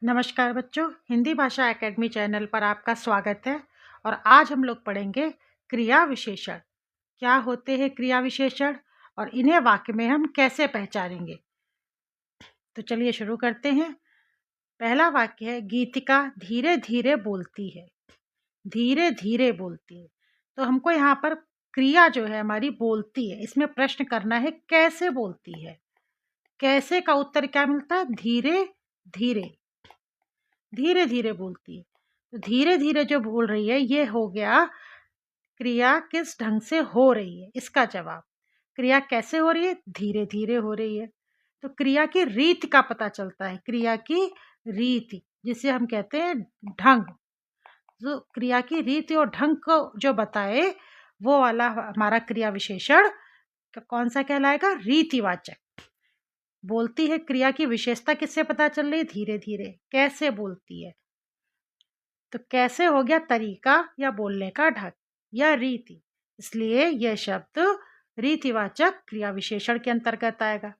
नमस्कार बच्चों, हिंदी भाषा एकेडमी चैनल पर आपका स्वागत है। और आज हम लोग पढ़ेंगे क्रिया विशेषण। क्या होते हैं क्रिया विशेषण और इन्हें वाक्य में हम कैसे पहचानेंगे। तो चलिए शुरू करते हैं। पहला वाक्य है, गीतिका धीरे धीरे बोलती है। धीरे धीरे बोलती है, तो हमको यहाँ पर क्रिया जो है हमारी बोलती है, इसमें प्रश्न करना है कैसे बोलती है। कैसे का उत्तर क्या मिलता है? धीरे धीरे। धीरे धीरे बोलती है, तो धीरे धीरे जो बोल रही है ये हो गया क्रिया किस ढंग से हो रही है, इसका जवाब। क्रिया कैसे हो रही है? धीरे धीरे हो रही है। तो क्रिया की रीति का पता चलता है। क्रिया की रीति जिसे हम कहते हैं ढंग। जो क्रिया की रीति और ढंग को जो बताए वो वाला हमारा क्रिया विशेषण कौन सा कहलाएगा? रीतिवाचक। बोलती है क्रिया की विशेषता किससे पता चल रही है? धीरे धीरे। कैसे बोलती है? तो कैसे हो गया तरीका या बोलने का ढंग या रीति, इसलिए यह शब्द रीतिवाचक क्रिया विशेषण के अंतर्गत आएगा।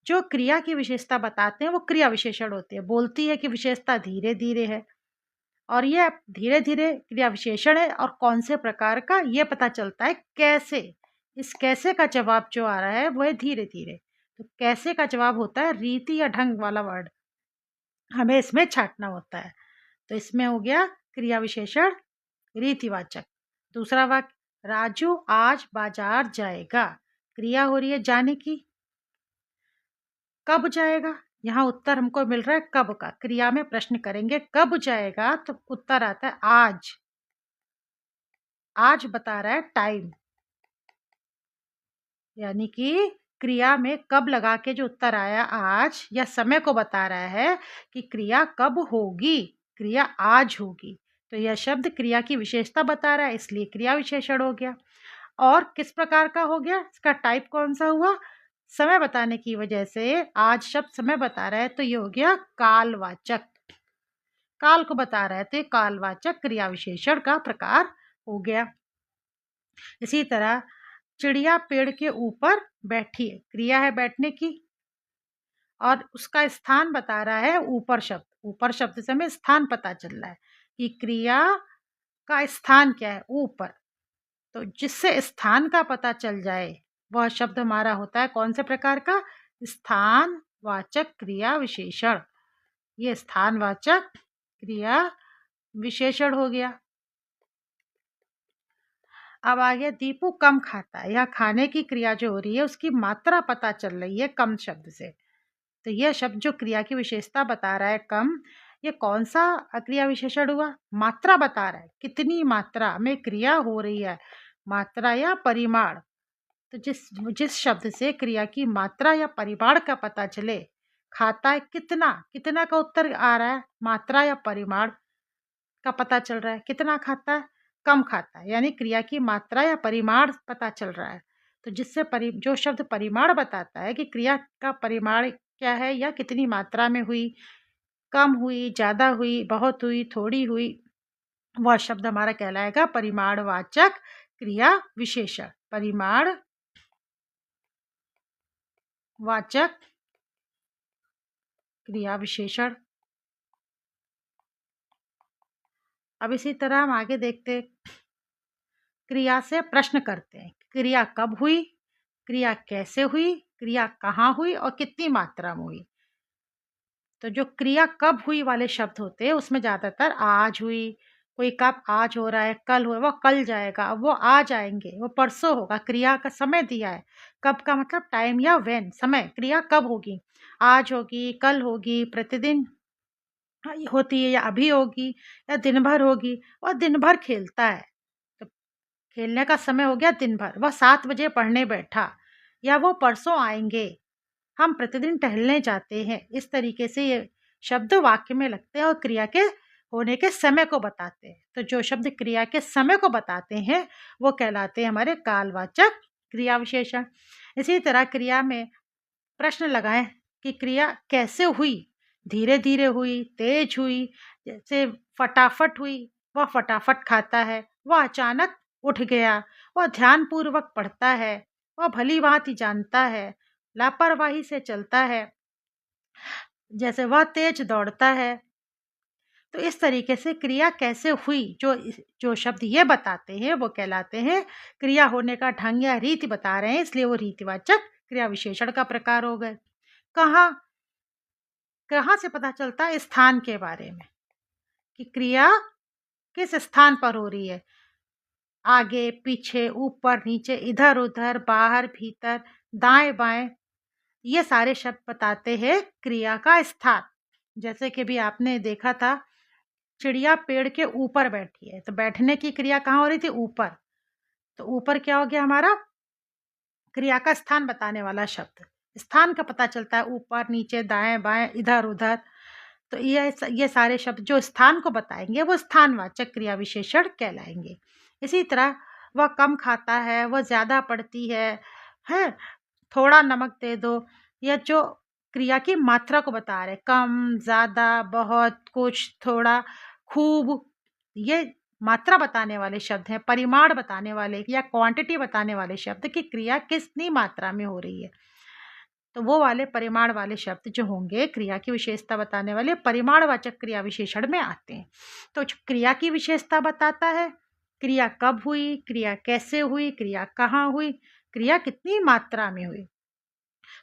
जो क्रिया की विशेषता बताते हैं वो क्रिया विशेषण होते हैं। बोलती है कि विशेषता धीरे धीरे है, और यह धीरे धीरे क्रिया विशेषण है और कौन से प्रकार का ये पता चलता है कैसे। इस कैसे का जवाब जो आ रहा है वो है धीरे धीरे। तो कैसे का जवाब होता है रीति या ढंग वाला वर्ड, हमें इसमें छांटना होता है। तो इसमें हो गया क्रिया विशेषण रीतिवाचक। दूसरा वाक्य, राजू आज बाजार जाएगा। क्रिया हो रही है जाने की। कब जाएगा? यहाँ उत्तर हमको मिल रहा है कब का। क्रिया में प्रश्न करेंगे कब जाएगा, तो उत्तर आता है आज। आज बता रहा है टाइम, यानी कि क्रिया में कब लगा के जो उत्तर आया आज, या समय को बता रहा है कि क्रिया कब होगी। क्रिया आज होगी, तो यह शब्द क्रिया की विशेषता बता रहा है, इसलिए क्रिया विशेषण हो गया। और किस प्रकार का हो गया? इसका टाइप कौन सा हुआ? समय बताने की वजह से आज शब्द समय बता रहा है, तो ये हो गया कालवाचक। काल को बता रहा है तो ये कालवाचक क्रिया विशेषण का प्रकार हो गया। इसी तरह चिड़िया पेड़ के ऊपर बैठी है। क्रिया है बैठने की, और उसका स्थान बता रहा है ऊपर शब्द। ऊपर शब्द से हमें स्थान पता चल रहा है कि क्रिया का स्थान क्या है? ऊपर। तो जिससे स्थान का पता चल जाए वह शब्द हमारा होता है कौन से प्रकार का? स्थानवाचक क्रिया विशेषण। ये स्थानवाचक क्रिया विशेषण हो गया। अब आ गया दीपू कम खाता है। यह खाने की क्रिया जो हो रही है उसकी मात्रा पता चल रही है कम शब्द से। तो यह शब्द जो क्रिया की विशेषता बता रहा है कम, ये कौन सा क्रिया विशेषण हुआ? मात्रा बता रहा है, कितनी मात्रा में क्रिया हो रही है, मात्रा या परिमाण। तो जिस जिस शब्द से क्रिया की मात्रा या परिमाण का पता चले, खाता है कितना, कितना का उत्तर आ रहा है, मात्रा या परिमाण का पता चल रहा है। कितना खाता है? कम खाता है, यानी क्रिया की मात्रा या परिमाण पता चल रहा है। तो जिससे जो शब्द परिमाण बताता है कि क्रिया का परिमाण क्या है या कितनी मात्रा में हुई, कम हुई, ज़्यादा हुई, बहुत हुई, थोड़ी हुई, वह शब्द हमारा कहलाएगा परिमाणवाचक क्रिया विशेषण। परिमाण वाचक क्रिया विशेषण। अब इसी तरह हम आगे देखते हैं। क्रिया से प्रश्न करते हैं। क्रिया कब हुई, क्रिया कैसे हुई, क्रिया कहाँ हुई और कितनी मात्रा में हुई। तो जो क्रिया कब हुई वाले शब्द होते हैं उसमें ज़्यादातर आज हुई, कोई कब आज हो रहा है, कल हो, वो कल जाएगा, वो आज आएंगे, वो परसों होगा। क्रिया का समय दिया है। कब का मतलब टाइम या व्हेन, समय। क्रिया कब होगी? आज होगी, कल होगी, प्रतिदिन होती है, या अभी होगी, या दिन भर होगी। और दिन भर खेलता है, तो खेलने का समय हो गया दिन भर। वह 7 बजे पढ़ने बैठा, या वो परसों आएंगे। हम प्रतिदिन टहलने जाते हैं। इस तरीके से ये शब्द वाक्य में लगते हैं और क्रिया के होने के समय को बताते हैं। तो जो शब्द क्रिया के समय को बताते हैं वो कहलाते हैं हमारे कालवाचक क्रिया विशेषण। इसी तरह क्रिया में प्रश्न लगाएं कि क्रिया कैसे हुई। धीरे धीरे हुई, तेज हुई, जैसे फटाफट हुई, वह फटाफट खाता है, वह अचानक उठ गया, वह ध्यानपूर्वक पढ़ता है, वह भली भांति जानता है, लापरवाही से चलता है, जैसे वह तेज दौड़ता है, तो इस तरीके से क्रिया कैसे हुई, जो जो शब्द ये बताते हैं वो कहलाते हैं क्रिया होने का ढंग या रीति बता रहे हैं, इसलिए वो रीतिवाचक क्रिया विशेषण का प्रकार हो गए। कहाँ कहाँ से पता चलता है? स्थान के बारे में, कि क्रिया किस स्थान पर हो रही है। आगे, पीछे, ऊपर, नीचे, इधर-उधर, बाहर, भीतर, दाएँ-बाएँ, ये सारे शब्द बताते हैं क्रिया का स्थान। जैसे कि अभी आपने देखा था, चिड़िया पेड़ के ऊपर बैठी है, तो बैठने की क्रिया कहाँ हो रही थी? ऊपर। तो ऊपर क्या हो गया हमारा? क्रिया का स्थान बताने वाला शब्द। स्थान का पता चलता है ऊपर, नीचे, दाएँ-बाएँ, इधर-उधर। तो ये सारे शब्द जो स्थान को बताएँगे वो स्थानवाचक क्रिया विशेषण कहलाएँगे। इसी तरह वह कम खाता है, वह ज़्यादा पढ़ती है? थोड़ा नमक दे दो, या जो क्रिया की मात्रा को बता रहे, कम, ज़्यादा, बहुत, कुछ, थोड़ा, खूब, ये मात्रा बताने वाले शब्द हैं। परिमाण बताने वाले या क्वांटिटी बताने वाले शब्द की क्रिया कितनी मात्रा में हो रही है, तो वो वाले परिमाण वाले शब्द जो होंगे क्रिया की विशेषता बताने वाले परिमाणवाचक क्रिया विशेषण में आते हैं। तो जो क्रिया की विशेषता बताता है, क्रिया कब हुई, क्रिया कैसे हुई, क्रिया कहाँ हुई, क्रिया कितनी मात्रा में हुई,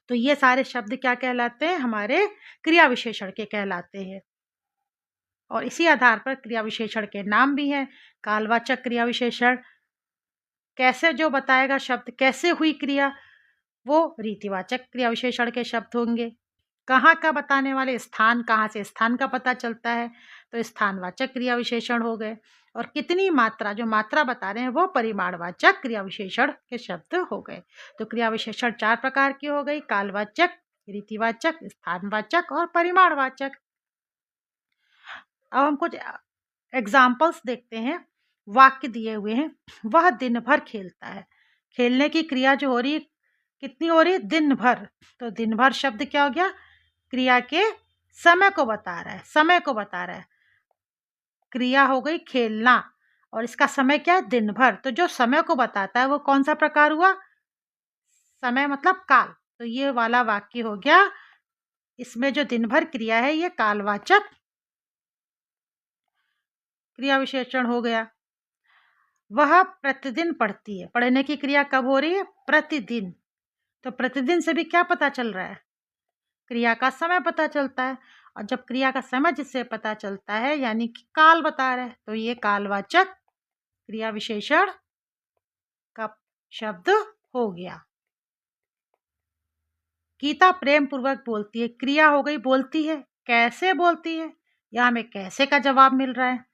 तो ये सारे शब्द क्या कहलाते हैं? हमारे क्रिया विशेषण के कहलाते हैं। और इसी आधार पर क्रिया विशेषण के नाम भी हैं। कालवाचक क्रिया विशेषण, कैसे जो बताएगा शब्द कैसे हुई क्रिया, वो रीतिवाचक क्रिया विशेषण के शब्द होंगे। कहाँ का बताने वाले, स्थान, कहाँ से स्थान का पता चलता है, तो स्थानवाचक क्रिया विशेषण हो गए। और कितनी मात्रा, जो मात्रा बता रहे हैं वो परिमाणवाचक क्रिया विशेषण के शब्द हो गए। तो क्रिया विशेषण 4 प्रकार की हो गई: कालवाचक, रीतिवाचक, स्थानवाचक और परिमाणवाचक। अब हम कुछ एग्जाम्पल्स देखते हैं। वाक्य दिए हुए हैं, वह दिन भर खेलता है। खेलने की क्रिया जो हो रही है, कितनी हो रही है? दिन भर। तो दिन भर शब्द क्या हो गया? क्रिया के समय को बता रहा है, समय को बता रहा है। क्रिया हो गई खेलना, और इसका समय क्या है? दिन भर। तो जो समय को बताता है वो कौन सा प्रकार हुआ? समय मतलब काल। तो ये वाला वाक्य हो गया, इसमें जो दिन भर क्रिया है ये कालवाचक क्रिया विशेषण हो गया। वह प्रतिदिन पढ़ती है। पढ़ने की क्रिया कब हो रही है? प्रतिदिन। तो प्रतिदिन से भी क्या पता चल रहा है? क्रिया का समय पता चलता है। और जब क्रिया का समय जिससे पता चलता है यानी कि काल बता रहा है, तो ये कालवाचक क्रिया विशेषण का शब्द हो गया। गीता प्रेम पूर्वक बोलती है, क्रिया हो गई बोलती है। कैसे बोलती है? यहाँ हमें कैसे का जवाब मिल रहा है।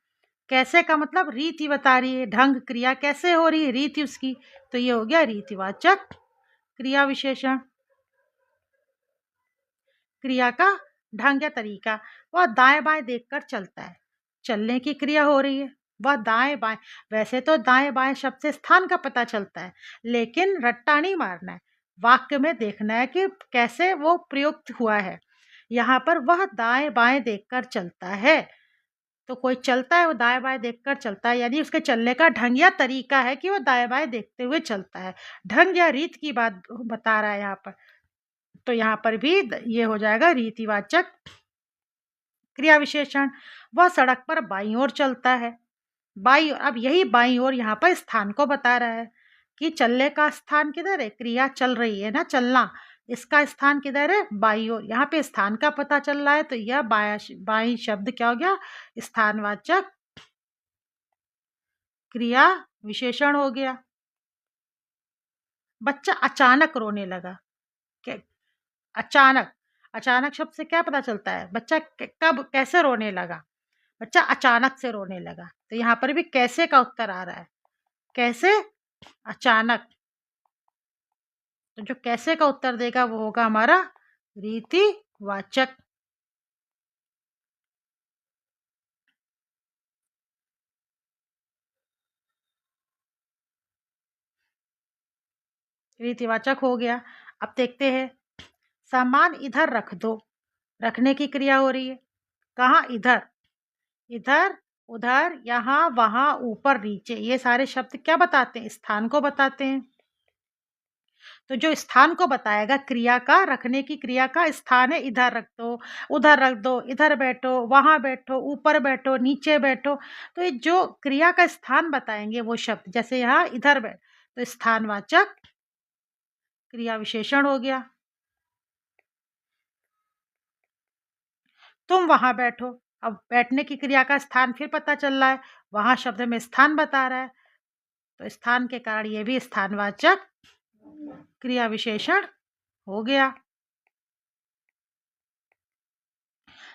कैसे का मतलब रीति बता रही है, ढंग, क्रिया कैसे हो रही है, रीति उसकी। तो ये हो गया रीतिवाचक क्रिया विशेषण। क्रिया का ढंग या तरीका, वह दाएं बाएं देखकर चलता है। चलने की क्रिया हो रही है, वह दाएं बाएं। वैसे तो दाएं बाएं शब्द से स्थान का पता चलता है, लेकिन रट्टा नहीं मारना है, वाक्य में देखना है कि कैसे वो प्रयुक्त हुआ है। यहाँ पर वह दाएं बाएं देखकर चलता है, तो कोई चलता है वो दाएं बाएं देखकर चलता है, यानी उसके चलने का ढंग या तरीका है कि वो दाएं बाएं देखते हुए चलता है। ढंग या रीत की बात बता रहा है यहाँ पर। तो यहाँ पर भी ये हो जाएगा रीतिवाचक क्रिया विशेषण। वह सड़क पर बाईं ओर चलता है। बाईं ओर, अब यही बाईं ओर यहाँ पर स्थान को बता रहा है कि चलने का स्थान किधर है? क्रिया चल रही है ना, चलना, इसका स्थान किधर है? बाईं ओर। यहाँ पे स्थान का पता चल रहा है, तो यह बाईं शब्द क्या हो गया? स्थानवाचक क्रिया विशेषण हो गया। बच्चा अचानक रोने लगा। अचानक, अचानक शब्द से क्या पता चलता है? बच्चा कब कैसे रोने लगा? बच्चा अचानक से रोने लगा। तो यहाँ पर भी कैसे का उत्तर आ रहा है। कैसे? अचानक। तो जो कैसे का उत्तर देगा वो होगा हमारा रीतिवाचक। रीतिवाचक हो गया। अब देखते हैं, सामान इधर रख दो। रखने की क्रिया हो रही है। कहाँ? इधर। इधर, उधर, यहाँ, वहाँ, ऊपर, नीचे, ये सारे शब्द क्या बताते हैं? स्थान को बताते हैं। तो जो स्थान को बताएगा क्रिया का, रखने की क्रिया का स्थान है, इधर रख दो, उधर रख दो, इधर बैठो, वहाँ बैठो, ऊपर बैठो, नीचे बैठो। तो ये जो क्रिया का स्थान बताएंगे वो शब्द, जैसे यहाँ इधर बैठ, तो स्थानवाचक क्रिया विशेषण हो गया। तुम वहां बैठो, अब बैठने की क्रिया का स्थान फिर पता चल रहा है, वहां शब्द में स्थान बता रहा है, तो स्थान के कारण ये भी स्थानवाचक क्रिया विशेषण हो गया।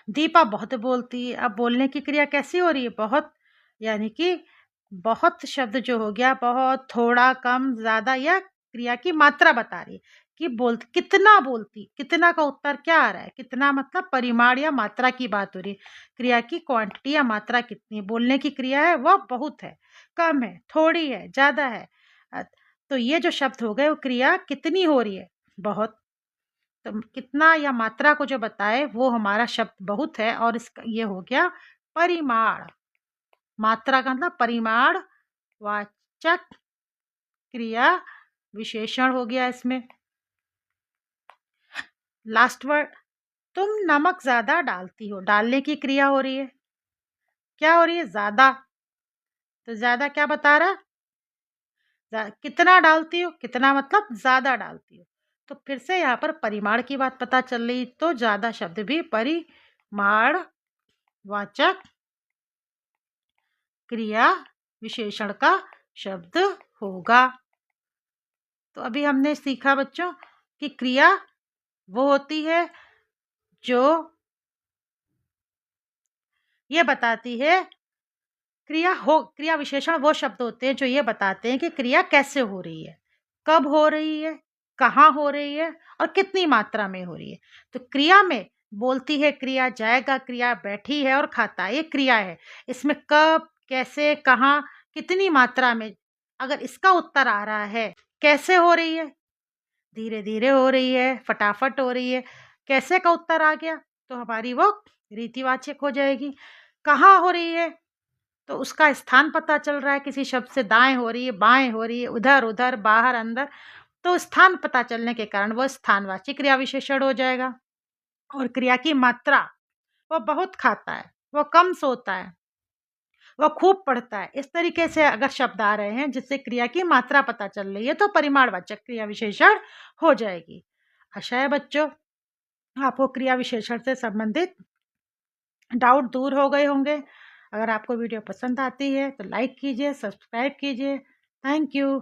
दीपा बहुत बोलती है, अब बोलने की क्रिया कैसी हो रही है, बहुत, यानी कि बहुत शब्द जो हो गया, बहुत, थोड़ा, कम, ज्यादा, या क्रिया की मात्रा बता रही है कि कितना बोलती, कितना का उत्तर क्या आ रहा है, कितना मतलब परिमाण या मात्रा की बात हो रही है, क्रिया की क्वांटिटी या मात्रा कितनी है। बोलने की क्रिया है वह बहुत है, कम है, थोड़ी है, ज्यादा है। अ, तो ये जो शब्द हो गए वो क्रिया कितनी हो रही है, बहुत। तो कितना या मात्रा को जो बताए वो हमारा शब्द बहुत है, और इसका ये हो गया परिमाण। मात्रा का मतलब परिमाण वाचक क्रिया विशेषण हो गया इसमें। लास्ट वर्ड, तुम नमक ज्यादा डालती हो, डालने की क्रिया हो रही है, क्या हो रही है, ज्यादा। तो ज्यादा क्या बता रहा है, कितना डालती हो, कितना मतलब ज्यादा डालती हो। तो फिर से यहाँ पर परिमाण की बात पता चल रही, तो ज्यादा शब्द भी परिमाण वाचक क्रिया विशेषण का शब्द होगा। तो अभी हमने सीखा बच्चों कि क्रिया वो होती है जो ये बताती है, क्रिया विशेषण वो शब्द होते हैं जो ये बताते हैं कि क्रिया कैसे हो रही है, कब हो रही है, कहाँ हो रही है, और कितनी मात्रा में हो रही है। तो क्रिया में बोलती है क्रिया, जाएगा क्रिया, बैठी है और खाता है, ये क्रिया है। इसमें कब, कैसे, कहाँ, कितनी मात्रा में, अगर इसका उत्तर आ रहा है, कैसे हो रही है, धीरे धीरे हो रही है, फटाफट हो रही है, कैसे का उत्तर आ गया तो हमारी वो रीतिवाचक हो जाएगी। कहाँ हो रही है तो उसका स्थान पता चल रहा है, किसी शब्द से दाएं हो रही है, बाएं हो रही है, उधर उधर, बाहर अंदर, तो स्थान पता चलने के कारण वह स्थानवाची क्रिया विशेषण हो जाएगा। और क्रिया की मात्रा, वह बहुत खाता है, वह कम सोता है, वह खूब पढ़ता है, इस तरीके से अगर शब्द आ रहे हैं जिससे क्रिया की मात्रा पता चल रही है तो परिमाणवाचक क्रिया विशेषण हो जाएगी। आशा है बच्चों आपको क्रिया विशेषण से संबंधित डाउट दूर हो गए होंगे। अगर आपको वीडियो पसंद आती है तो लाइक कीजिए, सब्सक्राइब कीजिए। Thank you.